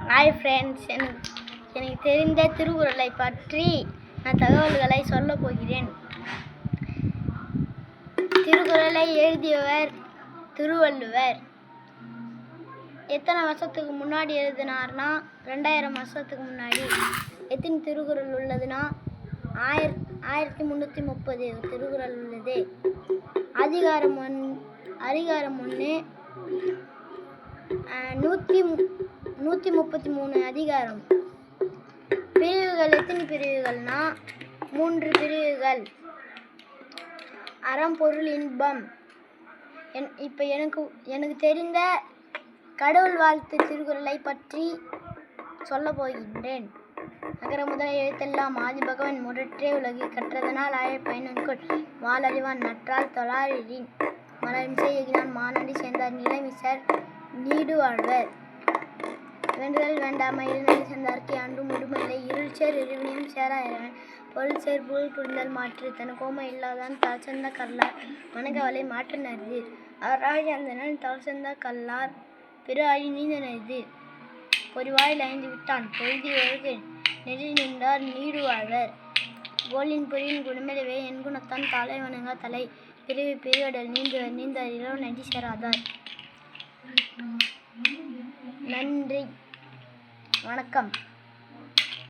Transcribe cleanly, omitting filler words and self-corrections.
Hi friends, எனக்கு தெரிந்த திருக்குறளை பற்றி நான் தகவல்களை சொல்லப் போகிறேன். திருக்குறளை எழுதியவர் திருவள்ளுவர். எத்தனை வருஷத்துக்கு முன்னாடி எழுதினார்னா 2000 வருஷத்துக்கு முன்னாடி. எத்தனை திருக்குறள் உள்ளதுன்னா 1330 திருக்குறள் உள்ளது. அதிகாரம் 1 133 அதிகாரம். பிரிவுகள் எத்தனை பிரிவுகள்னா 3 பிரிவுகள். அறம், பொருள், இன்பம். இப்போ எனக்கு தெரிந்த கடவுள் வாழ்த்து திருக்குறளை பற்றி சொல்ல போகின்றேன். நகர முதல எழுத்தெல்லாம் ஆதி பகவன் முதற்றே உலகு கற்றதனால் ஆய பயனன்கொள் வாளறிவான் நற்றால் தொழாரின் மலர்மிசை எகினான் மானடி சேர்ந்தார் நிலைமிசர் நீடு வாழ்வர். வேண்டுதல் வேண்டாமை இருநடி சேர்ந்தார்க்கு அன்றும் முடுமில்லை இருள் சேர் இருவினையும் சேரா இறைவன் பொருள் சேர் புகழ் புரிந்தல் மாற்று தன கோமை இல்லாதான் தலச்சந்த கல்லார் மனகவலை மாற்று நருது அவராய் அந்தனன் தலச்சந்த கல்லார் பிற அழி நீந்த நருது பொறிவாயில் ஐந்து விட்டான் பொழுதி ஒழுகு நெறி நின்றார் நீடு வாழ்வர். கோலின் பொறியின் குணமிலவே என் குணத்தான் தலை வணங்கா தலை பிரிவு பிரிவடல் நீந்தார் இரவு நன்றி சேராதார். நன்றி, வணக்கம்.